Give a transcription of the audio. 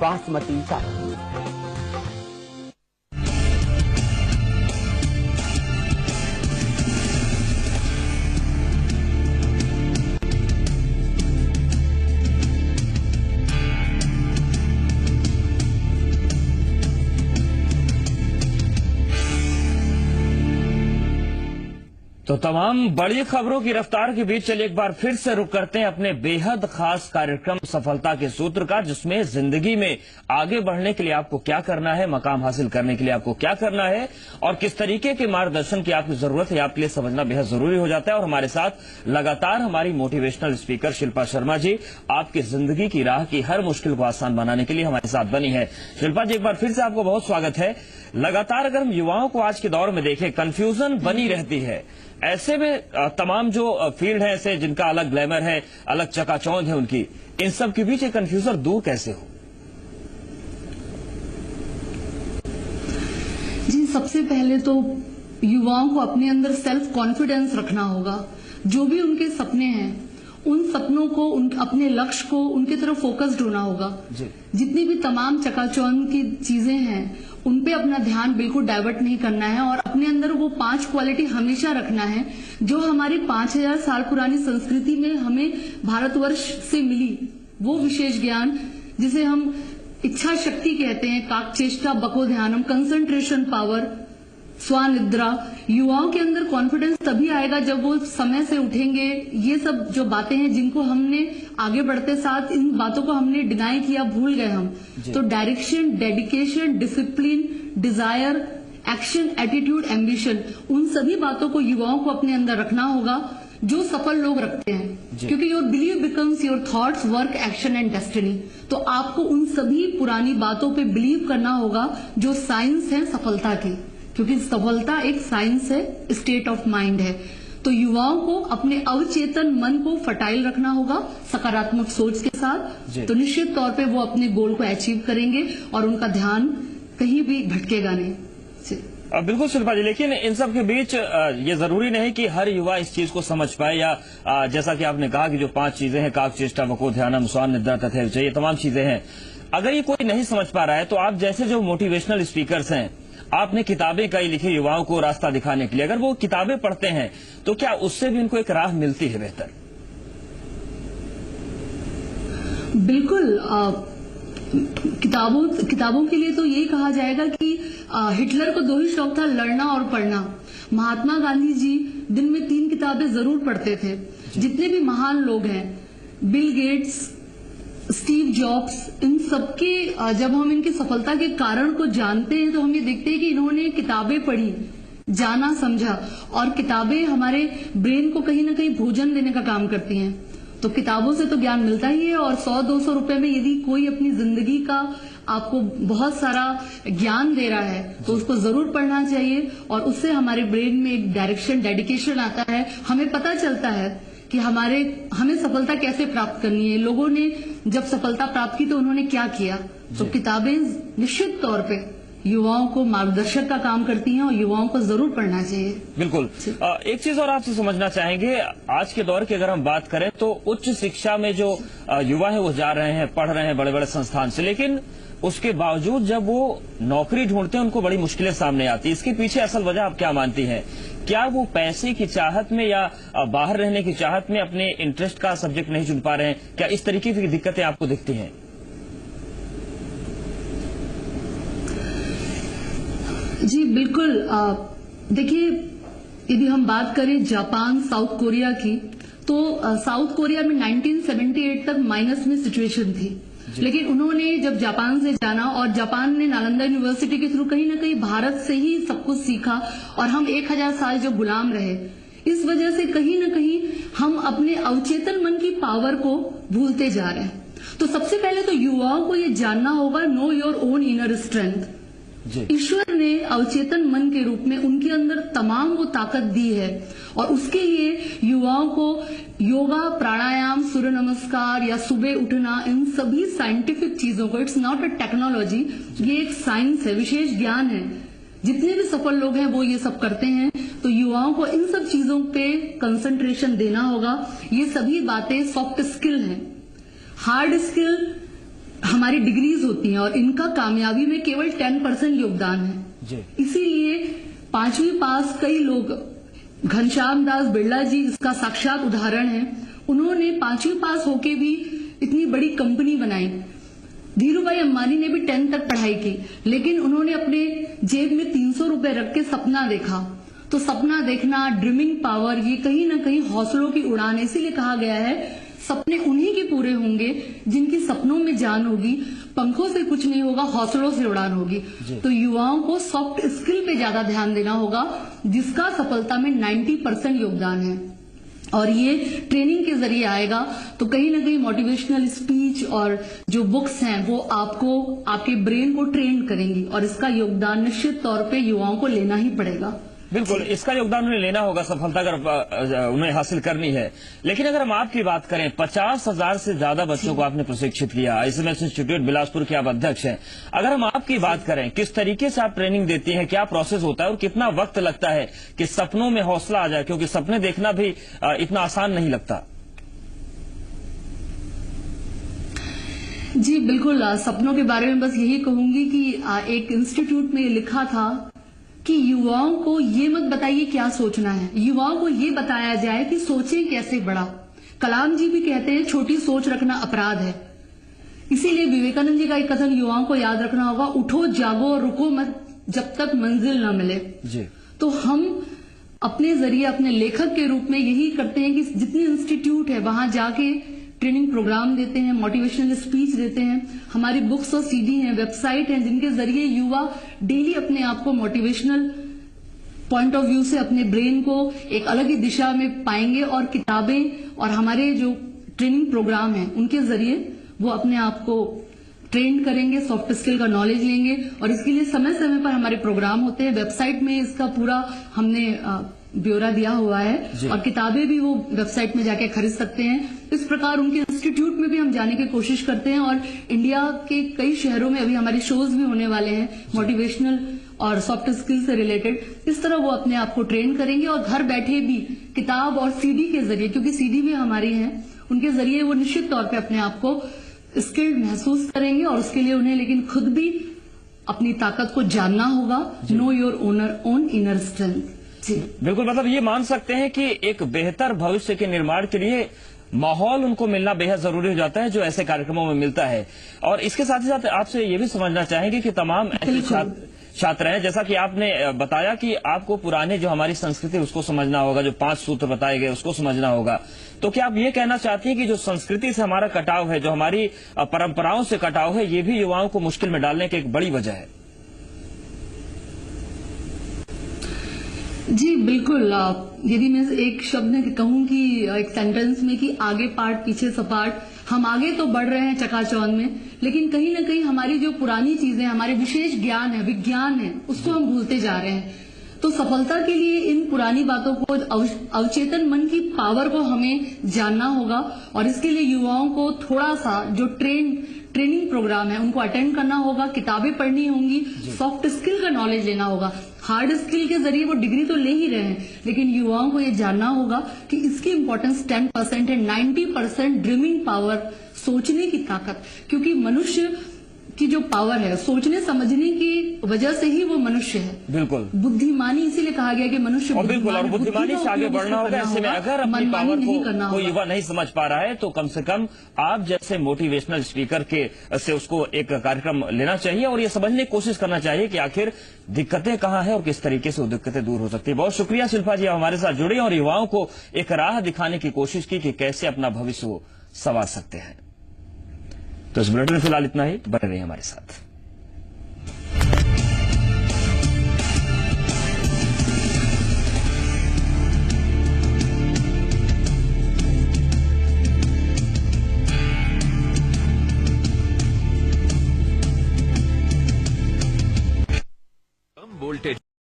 बासमती चावल। तो तमाम बड़ी खबरों की रफ्तार के बीच चलिए एक बार फिर से रुक करते हैं अपने बेहद खास कार्यक्रम सफलता के सूत्र का, जिसमें जिंदगी में आगे बढ़ने के लिए आपको क्या करना है, मकाम हासिल करने के लिए आपको क्या करना है और किस तरीके के मार्गदर्शन की आपकी जरूरत है, आपके लिए समझना बेहद जरूरी हो जाता है। और हमारे साथ लगातार हमारी मोटिवेशनल स्पीकर शिल्पा शर्मा जी आपकी जिंदगी की राह की हर मुश्किल को आसान बनाने के लिए हमारे साथ बनी है। शिल्पा जी, एक बार फिर से आपको बहुत स्वागत है। लगातार अगर हम युवाओं को आज के दौर में देखें, कंफ्यूजन बनी रहती है। ऐसे में तमाम जो फील्ड है ऐसे जिनका अलग ग्लैमर है, अलग चकाचौंध है उनकी, इन सब के बीच एक कंफ्यूजन दूर कैसे हो? जी, सबसे पहले तो युवाओं को अपने अंदर सेल्फ कॉन्फिडेंस रखना होगा। जो भी उनके सपने हैं, उन सपनों को, अपने लक्ष्य को, उनकी तरफ फोकस्ड होना होगा। जितनी भी तमाम चकाचौंध की चीजें हैं उन पे अपना ध्यान बिल्कुल डाइवर्ट नहीं करना है और अपने अंदर वो 5 क्वालिटी हमेशा रखना है जो हमारी 5000 साल पुरानी संस्कृति में हमें भारतवर्ष से मिली। वो विशेष ज्ञान जिसे हम इच्छा शक्ति कहते हैं, काकचेष्टा बको ध्यानम, कंसंट्रेशन पावर, स्वानिद्रा। युवाओं के अंदर कॉन्फिडेंस तभी आएगा जब वो समय से उठेंगे। ये सब जो बातें हैं जिनको हमने आगे बढ़ते साथ इन बातों को हमने डिनाई किया, भूल गए हम। तो direction, dedication, discipline, desire, action, attitude, ambition, उन सभी बातों को युवाओं को अपने अंदर रखना होगा जो सफल लोग रखते हैं। क्योंकि your believe becomes your thoughts, work, action and destiny. तो आपको उन सभी पुरानी बातों पे बिलीव करना होगा जो साइंस है सफलता की, क्योंकि सफलता एक साइंस है, स्टेट ऑफ माइंड है। तो युवाओं को अपने अवचेतन मन को फर्टाइल रखना होगा सकारात्मक सोच के साथ। तो निश्चित तौर पे वो अपने गोल को अचीव करेंगे और उनका ध्यान कहीं भी भटकेगा नहीं। बिल्कुल शिल्पा जी, लेकिन इन सब के बीच ये जरूरी नहीं कि हर युवा इस चीज को समझ पाए, या जैसा कि आपने कहा कि जो 5 चीजें हैं, काकचेष्टा बको ध्यानम, स्वानिद्रा तथैव च, ये तमाम चीजें हैं। अगर ये कोई नहीं समझ पा रहा है तो आप जैसे जो मोटिवेशनल स्पीकर्स हैं, आपने किताबें कई लिखी युवाओं को रास्ता दिखाने के लिए, अगर वो किताबें पढ़ते हैं तो क्या उससे भी उनको एक राह मिलती है बेहतर? बिल्कुल। किताबों के लिए तो यही कहा जाएगा कि हिटलर को 2 ही शौक था, लड़ना और पढ़ना। महात्मा गांधी जी दिन में 3 किताबें जरूर पढ़ते थे। जितने भी महान लोग हैं, बिल गेट्स, स्टीव जॉब्स, इन सबके जब हम इनकी सफलता के कारण को जानते हैं तो हम ये देखते हैं कि इन्होंने किताबें पढ़ी, जाना समझा, और किताबें हमारे ब्रेन को कहीं ना कहीं भोजन देने का काम करती हैं। तो किताबों से तो ज्ञान मिलता ही है, और 100-200 रुपए में यदि कोई अपनी जिंदगी का आपको बहुत सारा ज्ञान दे रहा है तो उसको जरूर पढ़ना चाहिए। और उससे हमारे ब्रेन में एक डायरेक्शन, डेडिकेशन आता है। हमें पता चलता है कि हमें सफलता कैसे प्राप्त करनी है। लोगों ने जब सफलता प्राप्त की तो उन्होंने क्या किया। तो किताबें निश्चित तौर पे युवाओं को मार्गदर्शक का काम करती हैं और युवाओं को जरूर पढ़ना चाहिए। बिल्कुल। एक चीज और आपसे समझना चाहेंगे, आज के दौर की अगर हम बात करें तो उच्च शिक्षा में जो युवा है वो जा रहे हैं, पढ़ रहे हैं बड़े बड़े संस्थान से, लेकिन उसके बावजूद जब वो नौकरी ढूंढते हैं उनको बड़ी मुश्किलें सामने आती है। इसके पीछे असल वजह आप क्या मानती हैं? क्या वो पैसे की चाहत में या बाहर रहने की चाहत में अपने इंटरेस्ट का सब्जेक्ट नहीं चुन पा रहे हैं? क्या इस तरीके की दिक्कतें आपको दिखती हैं? जी बिल्कुल। देखिए, यदि हम बात करें जापान, साउथ कोरिया की, तो साउथ कोरिया में 1978 तक माइनस में सिचुएशन थी। लेकिन उन्होंने जब जापान से जाना, और जापान ने नालंदा यूनिवर्सिटी के थ्रू कहीं ना कहीं भारत से ही सब कुछ सीखा, और हम 1000 साल जो गुलाम रहे, इस वजह से कहीं ना कहीं हम अपने अवचेतन मन की पावर को भूलते जा रहे हैं। तो सबसे पहले तो युवाओं को ये जानना होगा, know your own inner strength. ईश्वर ने अवचेतन मन के रूप में उनके अंदर तमाम वो ताकत दी है, और उसके लिए युवाओं को योगा, प्राणायाम, सूर्य नमस्कार या सुबह उठना, इन सभी साइंटिफिक चीजों को, इट्स नॉट अ टेक्नोलॉजी, ये एक साइंस है, विशेष ज्ञान है। जितने भी सफल लोग हैं वो ये सब करते हैं। तो युवाओं को इन सब चीजों पे कंसंट्रेशन देना होगा। ये सभी बातें सॉफ्ट स्किल हैं। हार्ड स्किल हमारी डिग्रीज होती हैं और इनका कामयाबी में केवल 10% योगदान है। जी। इसीलिए 5वीं पास कई लोग, घनश्याम दास बिरला जी इसका साक्षात उदाहरण है। उन्होंने 5वीं पास होके भी इतनी बड़ी कंपनी बनाई। धीरूभाई अंबानी ने भी 10 तक पढ़ाई की, लेकिन उन्होंने अपने जेब में 300 रुपए रख के सपना देखा। तो सपना देखना, ड्रीमिंग पावर, ये कहीं ना कहीं हौसलों की उड़ान है। इसीलिए कहा गया है सपने उन्हीं के पूरे होंगे जिनकी सपनों में जान होगी। पंखों से कुछ नहीं होगा, हौसलों से उड़ान होगी। तो युवाओं को सॉफ्ट स्किल पे ज्यादा ध्यान देना होगा, जिसका सफलता में 90% योगदान है। और ये ट्रेनिंग के जरिए आएगा। तो कहीं ना कहीं मोटिवेशनल स्पीच और जो बुक्स हैं वो आपको, आपके ब्रेन को ट्रेन करेंगी, और इसका योगदान निश्चित तौर पे युवाओं को लेना ही पड़ेगा। बिल्कुल, इसका योगदान उन्हें लेना होगा, सफलता अगर उन्हें हासिल करनी है। लेकिन अगर हम आपकी बात करें, 50,000 से ज्यादा बच्चों को आपने प्रशिक्षित किया, SMS इंस्टीट्यूट बिलासपुर के आप अध्यक्ष हैं। अगर हम आपकी बात करें, किस तरीके से आप ट्रेनिंग देती हैं, क्या प्रोसेस होता है और कितना वक्त लगता है कि सपनों में हौसला आ जाए, क्योंकि सपने देखना भी इतना आसान नहीं लगता। जी बिल्कुल, सपनों के बारे में बस यही कहूंगी कि एक इंस्टीट्यूट में लिखा था कि युवाओं को ये मत बताइए क्या सोचना है, युवाओं को ये बताया जाए कि सोचें कैसे बड़ा। कलाम जी भी कहते हैं छोटी सोच रखना अपराध है। इसीलिए विवेकानंद जी का एक कथन युवाओं को याद रखना होगा, उठो जागो और रुको मत जब तक मंजिल न मिले। जी। तो हम अपने जरिए, अपने लेखक के रूप में यही करते हैं कि जितने इंस्टीट्यूट है वहां जाके ट्रेनिंग प्रोग्राम देते हैं, मोटिवेशनल स्पीच देते हैं। हमारी बुक्स और CD हैं, वेबसाइट हैं, जिनके जरिए युवा डेली अपने आप को मोटिवेशनल पॉइंट ऑफ व्यू से अपने ब्रेन को एक अलग ही दिशा में पाएंगे। और किताबें और हमारे जो ट्रेनिंग प्रोग्राम हैं उनके जरिए वो अपने आप को ट्रेन करेंगे, सॉफ्ट स्किल का नॉलेज लेंगे। और इसके लिए समय समय पर हमारे प्रोग्राम होते हैं। वेबसाइट में इसका पूरा हमने ब्यौरा दिया हुआ है, और किताबें भी वो वेबसाइट में जाके खरीद सकते हैं। इस प्रकार उनके इंस्टीट्यूट में भी हम जाने की कोशिश करते हैं, और इंडिया के कई शहरों में अभी हमारे शोज भी होने वाले हैं मोटिवेशनल और सॉफ्ट स्किल से रिलेटेड। इस तरह वो अपने आप को ट्रेन करेंगे, और घर बैठे भी किताब और CD के जरिए, क्योंकि CD भी हमारी है, उनके जरिए वो निश्चित तौर पर अपने आप को स्किल्ड महसूस करेंगे। और उसके लिए उन्हें लेकिन खुद भी अपनी ताकत को जानना होगा। Know your own inner strength. जी बिल्कुल, मतलब ये मान सकते हैं कि एक बेहतर भविष्य के निर्माण के लिए माहौल उनको मिलना बेहद जरूरी हो जाता है, जो ऐसे कार्यक्रमों में मिलता है। और इसके साथ ही साथ आपसे ये भी समझना चाहेंगे कि तमाम ऐसे छात्र हैं, जैसा कि आपने बताया कि आपको पुराने जो हमारी संस्कृति उसको समझना होगा, जो 5 सूत्र बताए गए उसको समझना होगा। तो क्या आप ये कहना चाहती हैं कि जो संस्कृति से हमारा कटाव है, जो हमारी परंपराओं से कटाव है, ये भी युवाओं को मुश्किल में डालने की एक बड़ी वजह है? जी बिल्कुल, यदि मैं एक शब्द में कहूं कि एक सेंटेंस में कि आगे पार्ट पीछे सपाट, हम आगे तो बढ़ रहे हैं चकाचौंध में, लेकिन कहीं ना कहीं हमारी जो पुरानी चीजें, हमारे विशेष ज्ञान है, विज्ञान है, उसको हम भूलते जा रहे हैं। तो सफलता के लिए इन पुरानी बातों को, अवचेतन मन की पावर को हमें जानना होगा। और इसके लिए युवाओं को थोड़ा सा जो ट्रेनिंग प्रोग्राम है उनको अटेंड करना होगा, किताबें पढ़नी होंगी, सॉफ्ट स्किल का नॉलेज लेना होगा। हार्ड स्किल के जरिए वो डिग्री तो ले ही रहे हैं, लेकिन युवाओं को ये जानना होगा कि इसकी इंपॉर्टेंस 10% है। 90% ड्रीमिंग पावर, सोचने की ताकत, क्योंकि मनुष्य की जो पावर है, सोचने समझने की वजह से ही वो मनुष्य है। बिल्कुल, बुद्धिमानी इसीलिए कहा गया कि मनुष्य बिल्कुल, और बुद्धिमानी से आगे बढ़ना होगा। ऐसे में अगर अपनी पावर को कोई युवा नहीं समझ पा रहा है, तो कम से कम आप जैसे मोटिवेशनल स्पीकर के से उसको एक कार्यक्रम लेना चाहिए और ये समझने की कोशिश करना चाहिए कि आखिर दिक्कतें कहाँ हैं और किस तरीके से वो दिक्कतें दूर हो सकती है। बहुत शुक्रिया शिल्पा जी, आप हमारे साथ जुड़े और युवाओं को एक राह दिखाने की कोशिश की कि कैसे अपना भविष्य वो संवार सकते हैं। तो इस बुलेटिन में फिलहाल इतना ही, बने रहिए हमारे साथ।